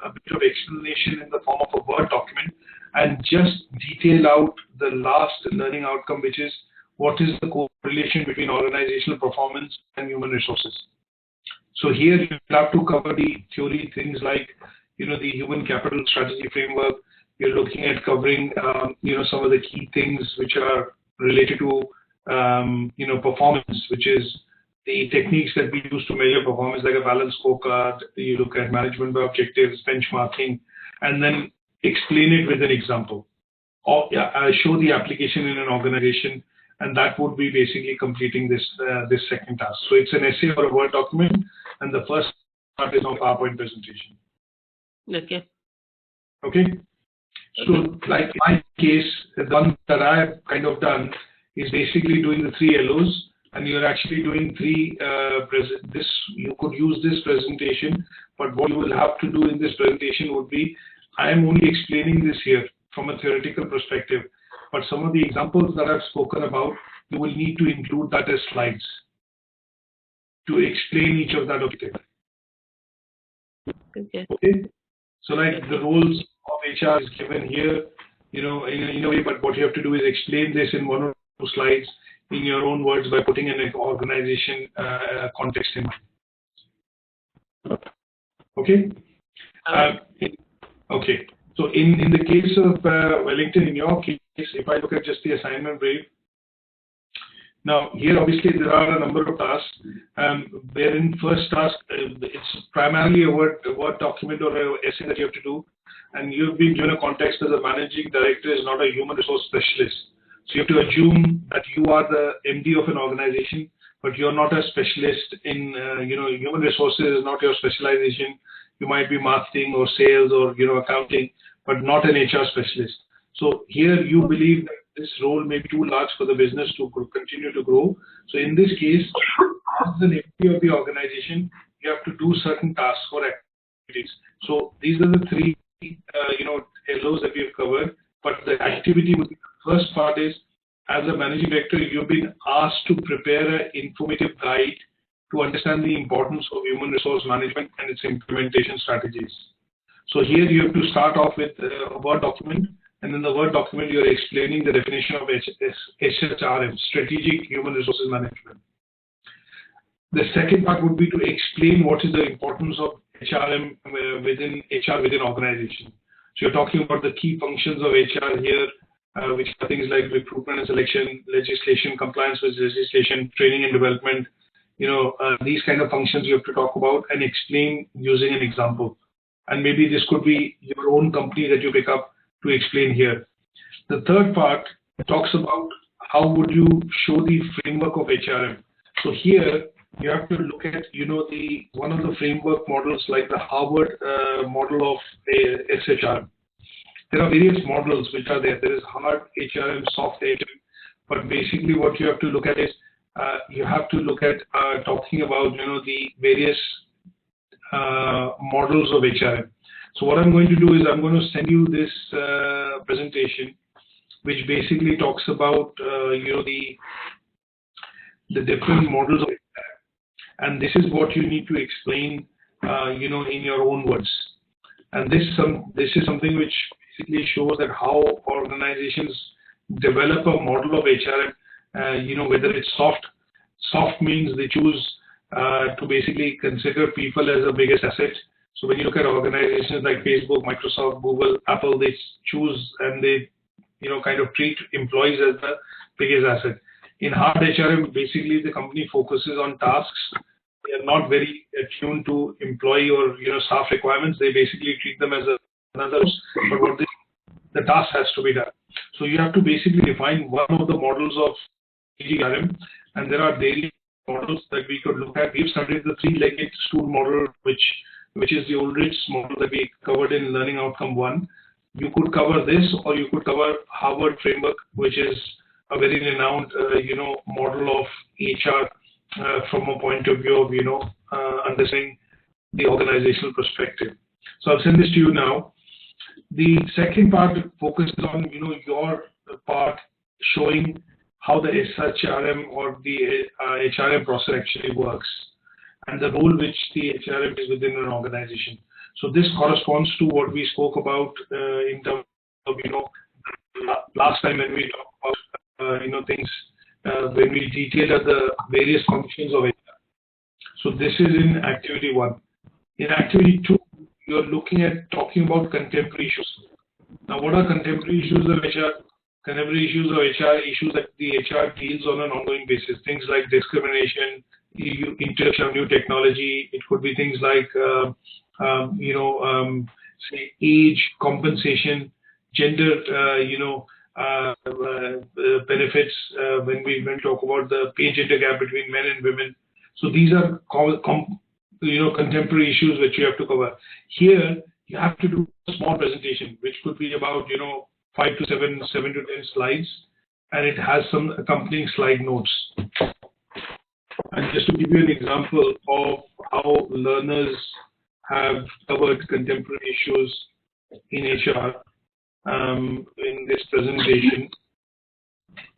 a bit of explanation in the form of a Word document and just detail out the last learning outcome, which is what is the correlation between organizational performance and human resources. So here you have to cover the theory, things like, the human capital strategy framework. You're looking at covering, some of the key things which are related to, performance, which is the techniques that we use to measure performance, like a balanced scorecard. You look at management by objectives, benchmarking, and then explain it with an example. Or show the application in an organization, and that would be basically completing this second task. So it's an essay or a Word document, and the first part is on PowerPoint presentation. Okay. Okay. So, like in my case, the one that I have kind of done is basically doing the 3 LOs, and you're actually doing 3 you could use this presentation, but what you will have to do in this presentation would be, I am only explaining this here from a theoretical perspective, but some of the examples that I've spoken about, you will need to include that as slides to explain each of that objective. Okay. Okay. So like the roles of HR is given here, in a way, but what you have to do is explain this in one or two slides in your own words by putting an organization context in mind. Okay. Okay. So in the case of Wellington, in your case, if I look at just the assignment brief, now here obviously there are a number of tasks. Wherein first task, it's primarily a word document or an essay that you have to do, and you've been given a context as a managing director is not a human resource specialist. So you have to assume that you are the MD of an organization, but you're not a specialist in human resources is not your specialization. You might be marketing or sales or accounting, but not an HR specialist. So here you believe that this role may be too large for the business to continue to grow. So in this case, as an MD of the organization, you have to do certain tasks or activities. So these are the three LOs that we have covered. But the activity would be the first part is, as a managing director, you've been asked to prepare an informative guide to understand the importance of human resource management and its implementation strategies. So here you have to start off with a Word document, and in the Word document you're explaining the definition of HRM, Strategic Human Resources Management. The second part would be to explain what is the importance of HRM within organization. So you're talking about the key functions of HR here, which are things like recruitment and selection, legislation, compliance with legislation, training and development. These kind of functions you have to talk about and explain using an example. And maybe this could be your own company that you pick up to explain here. The third part talks about how would you show the framework of HRM. So here you have to look at one of the framework models like the Harvard model of SHRM. There are various models which are there. There is hard HRM, soft HRM, but basically what you have to look at is you have to look at talking about the various models of HRM. So what I'm going to do is I'm going to send you this presentation, which basically talks about the different models of HRM, and this is what you need to explain in your own words. And this is something which basically shows that how organizations develop a model of HRM. Whether it's soft. Soft means they choose to basically consider people as the biggest asset. So when you look at organizations like Facebook, Microsoft, Google, Apple, they choose and they kind of treat employees as the biggest asset. In hard HRM, basically the company focuses on tasks. They are not very attuned to employee or staff requirements. They basically treat them as another, but what the task has to be done. So you have to basically define one of the models of HRM, and there are daily models that we could look at. We've studied the three-legged stool model, which is the Ulrich's model that we covered in Learning Outcome 1. You could cover this, or you could cover Harvard framework, which is a very renowned, model of HR from a point of view of, understanding the organizational perspective. So I'll send this to you now. The second part focuses on, your part showing how the SHRM or the HRM process actually works, and the role which the HRM is within an organization. So this corresponds to what we spoke about in terms of, last time when we talked about, things, when we detailed the various functions of HR. So this is in activity 1. In activity 2, you're looking at talking about contemporary issues. Now, what are contemporary issues of HR? Contemporary issues of HR, issues that the HR deals on an ongoing basis. Things like discrimination, introduction of new technology. It could be things like, say, age, compensation, gender, benefits. When we talk about the pay gender gap between men and women. So these are contemporary issues which you have to cover. Here, you have to do a small presentation, which could be about 5 to 7 to 10 slides, and it has some accompanying slide notes. And just to give you an example of how learners have covered contemporary issues in HR in this presentation,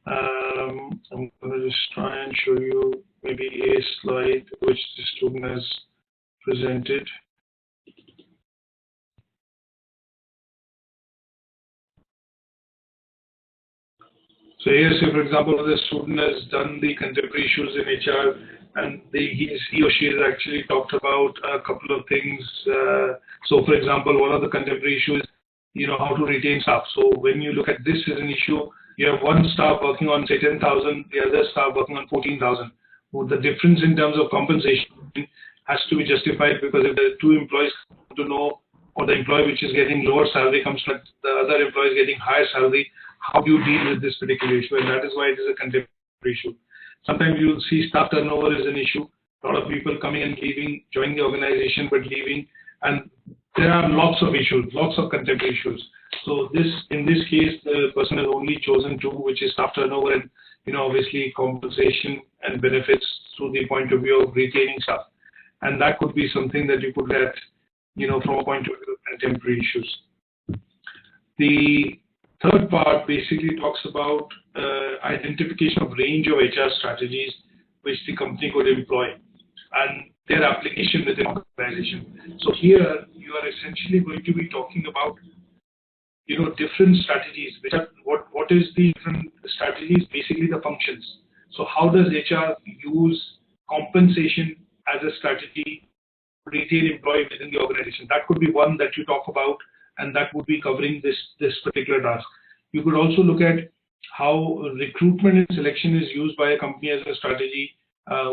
I'm going to just try and show you maybe a slide which the student has presented. So here, say for example, the student has done the contemporary issues in HR, and he or she has actually talked about a couple of things. So for example, one of the contemporary issues, how to retain staff. So when you look at this as an issue, you have one staff working on say 10,000, the other staff working on 14,000. Well, the difference in terms of compensation has to be justified, because if the two employees come to know, or the employee which is getting lower salary comes to the other employee is getting higher salary, how do you deal with this particular issue? And that is why it is a contemporary issue. Sometimes you will see staff turnover is an issue. A lot of people coming and leaving, joining the organization but leaving, and there are lots of issues, lots of contemporary issues. So in this case, the person has only chosen two, which is staff turnover and obviously compensation and benefits through the point of view of retaining staff. And that could be something that you could let, from a point of view of contemporary issues. The third part basically talks about identification of range of HR strategies which the company could employ and their application within the organization. So here you are essentially going to be talking about different strategies. Which are, what is the different strategies? Basically the functions. So how does HR use compensation as a strategy to retain employee within the organization? That could be one that you talk about, and that would be covering this particular task. You could also look at how recruitment and selection is used by a company as a strategy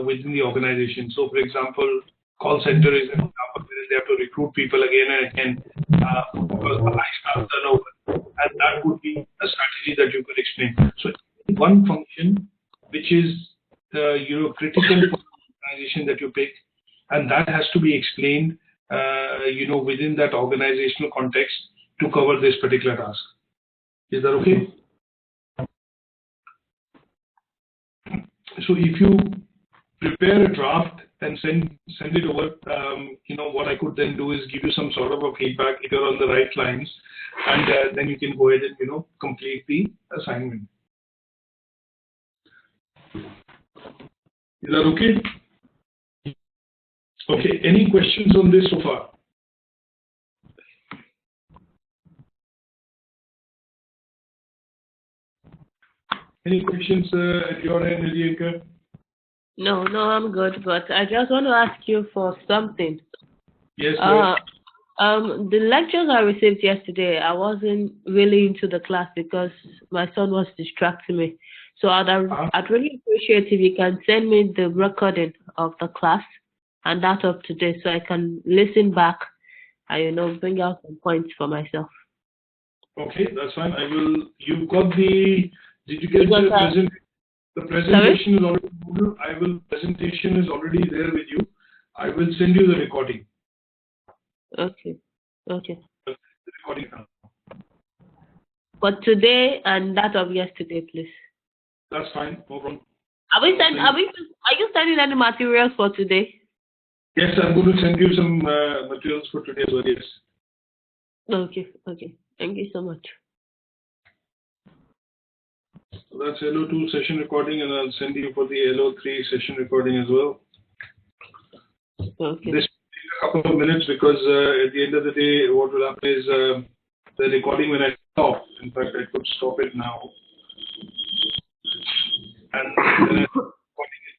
within the organization. So for example, call center is an example where they have to recruit people again and again because of high staff turnover, and that would be a strategy that you could explain. So one function which is critical for the organization that you pick, and that has to be explained within that organizational context to cover this particular task. Is that okay? So if you prepare a draft and send it over, what I could then do is give you some sort of a feedback if you're on the right lines, and then you can go ahead and complete the assignment. Is that okay? Okay. Any questions on this so far? Any questions at your end, Elianka? No, I'm good, but I just want to ask you for something. Yes, the lectures I received yesterday, I wasn't really into the class because my son was distracting me. So I'd really appreciate if you can send me the recording of the class and that up to date so I can listen back and bring out some points for myself. Okay, that's fine. I will. You got the? Did you get the presentation? The presentation is already. Presentation is already there with you. I will send you the recording. Okay. The recording now. But today and that of yesterday, please. That's fine. No problem. Are you sending any materials for today? Yes, I'm going to send you some materials for today as well. Yes. Okay. Thank you so much. So that's LO2 session recording, and I'll send you for the LO3 session recording as well. Okay. This will take a couple of minutes because at the end of the day, what will happen is the recording when I stop. In fact, I could stop it now. And then